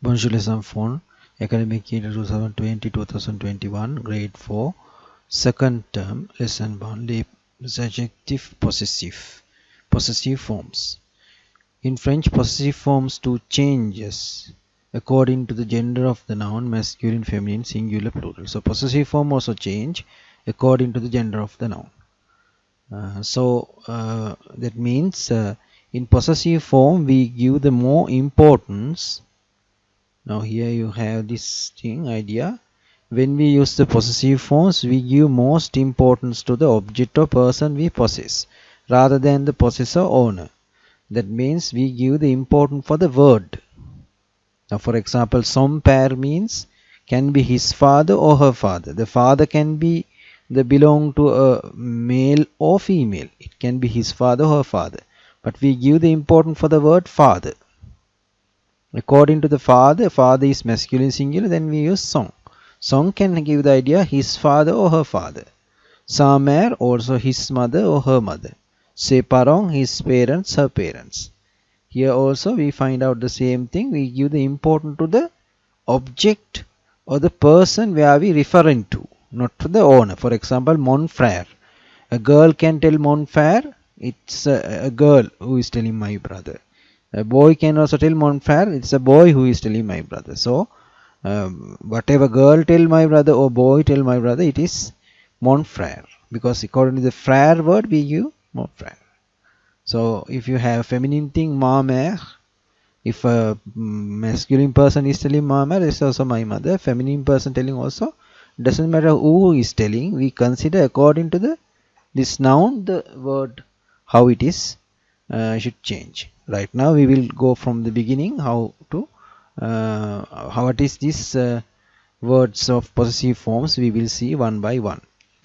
Bonjour les enfants, academic year 2020-2021, grade 4, second term, lesson 1, les adjectifs possessive forms. In French, possessive forms do changes according to the gender of the noun, masculine, feminine, singular, plural. So possessive form also change according to the gender of the noun. That means in possessive form we give the more importance. Now here you have this idea. When we use the possessive forms, we give most importance to the object or person we possess rather than the possessor owner. That means we give the importance for the word. Now for example, son père means can be his father or her father. The father can be belong to a male or female. It can be his father or her father. But we give the importance for the word father. According to the father is masculine singular, then we use son. Son can give the idea his father or her father. Sa mère, also his mother or her mother. Ses parents, his parents, her parents. Here also we find out the same thing. We give the importance to the object or the person where we referring to, not to the owner. For example, mon frère. A girl can tell mon frère. It's a girl who is telling my brother. A boy can also tell mon frère. It's a boy who is telling my brother. So whatever girl tell my brother or boy tell my brother, it is mon frère, because according to the frère word we give mon frère. So if you have feminine thing, ma mère, if a masculine person is telling ma mère, it's also my mother. Feminine person telling also, doesn't matter who is telling, we consider according to this noun the word how it is should change. Right now we will go from the beginning how it is this words of possessive forms we will see one by one.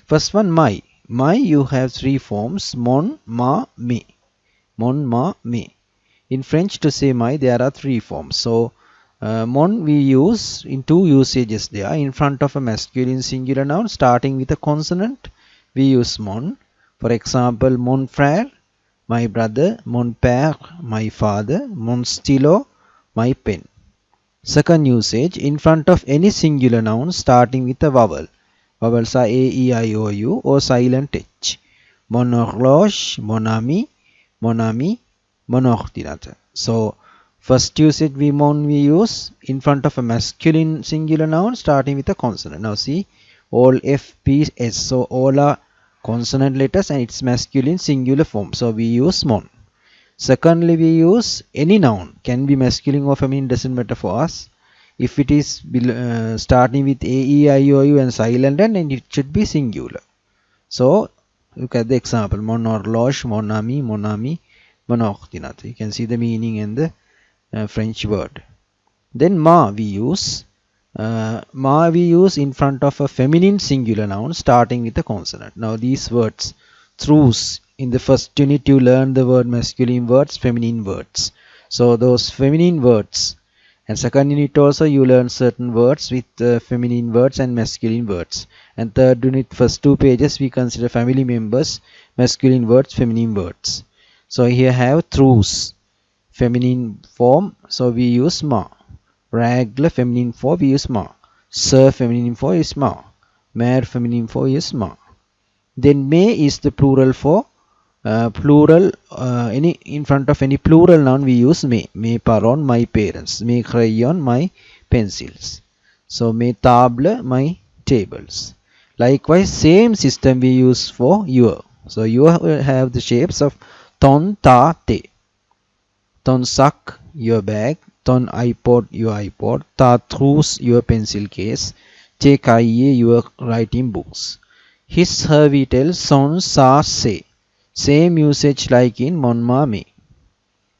First one, my. My, you have three forms, mon, ma, me. Mon, ma, me. In French to say my there are three forms. So mon we use in two usages there. In front of a masculine singular noun starting with a consonant we use mon. For example, mon frère, my brother, mon père, my father, mon stylo, my pen. Second usage, in front of any singular noun starting with a vowel. Vowels are A, E, I, O, U or silent H. Mon horloge, mon ami, mon ami, mon ordinateur. So first usage we use in front of a masculine singular noun starting with a consonant. Now see, all F, P, S. So all are consonant letters and it's masculine singular form. So we use mon. Secondly, we use any noun, can be masculine or feminine, doesn't matter for us. If it is starting with A, E, I, O, U and silent N, and it should be singular. So look at the example, mon horloge, mon ami, mon ordinateur. You can see the meaning in the French word. Then ma we use. Ma we use in front of a feminine singular noun starting with a consonant. Now these words, throughs, in the first unit you learn the word masculine words, feminine words. So those feminine words, and second unit also you learn certain words with feminine words and masculine words. And third unit, first two pages we consider family members, masculine words, feminine words. So here have throughs, feminine form, so we use ma. Règle, feminine form, we use ma. Sir, feminine form is ma. Mère, feminine form is ma. Then me is the plural for any in front of any plural noun we use me. Mes parents, my parents. Mes crayons, my pencils. So mes tables, my tables. Likewise, same system we use for your. So you will have the shapes of ton, ta, te. Ton sac, your bag. Ton iPod, your iPod. Ta trousse, your pencil case. Te cahier, your writing books. His, her, we tell, son, sa, say. Same usage like in mon, ma, me.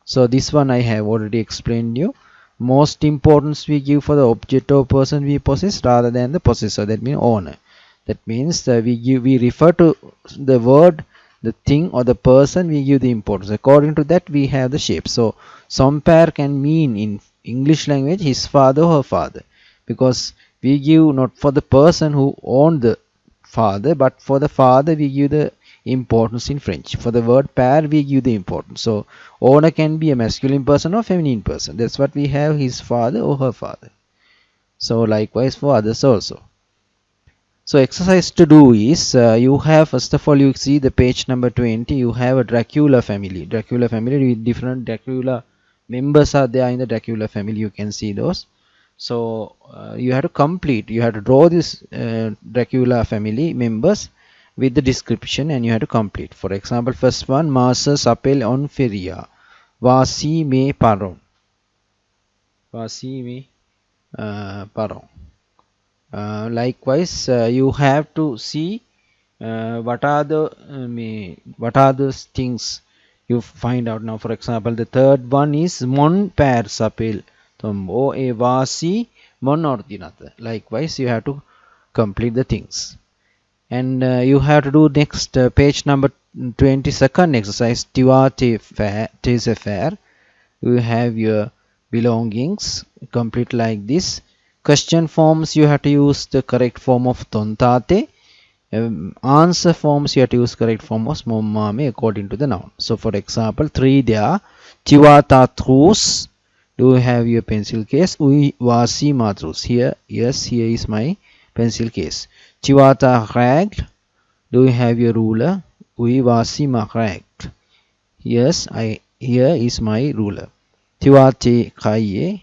So this one I have already explained you. Most importance we give for the object or person we possess rather than the possessor, that means owner. That means we refer to the word, the thing or the person, we give the importance. According to that we have the shape. So son père can mean in English language his father or her father, because we give not for the person who owned the father, but for the father we give the importance in French. For the word père, we give the importance. So owner can be a masculine person or feminine person. That's what we have, his father or her father. So likewise for others also. So exercise to do is, you have, first of all, you see the page number 20, you have a Dracula family. Dracula family with different Dracula members are there in the Dracula family. You can see those. So you have to complete, you have to draw this Dracula family members with the description, and you have to complete. For example, first one, Masa s'appelle en feria. Voici mes parents. Voici mes parents. Likewise, you have to see what are the things you find out now. For example, the third one is mon père s'appelle Tombo e voici mon ordinateur. Likewise, you have to complete the things, and you have to do next page number 22nd exercise. Tu as tes affaires. You have your belongings. Complete like this. Question forms, you have to use the correct form of tontate. Answer forms, you have to use correct form of momame according to the noun. So for example, 3 there. Tu as ta trousse. Do you have your pencil case? Oui, voici ma trousse. Here, yes, here is my pencil case. Tu as ta règle. Do you have your ruler? Oui, voici ma règle. Yes, here is my ruler. Tu as tes cahiers.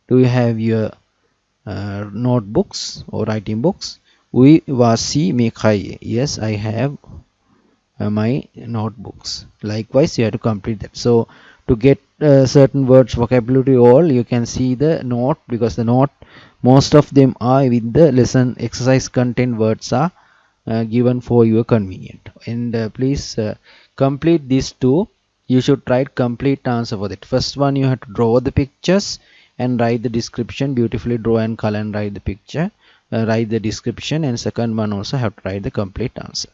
Do you have your notebooks or writing books? Oui, voici mes cahiers. Yes, I have my notebooks. Likewise, you have to complete that. So to get certain words vocabulary all, you can see the note, because the note, most of them are with the lesson exercise content words are given for your convenient. And please complete these two. You should write complete answer for that. First one, you have to draw the pictures and write the description. Beautifully draw and color and write the picture, write the description, and second one also have to write the complete answer.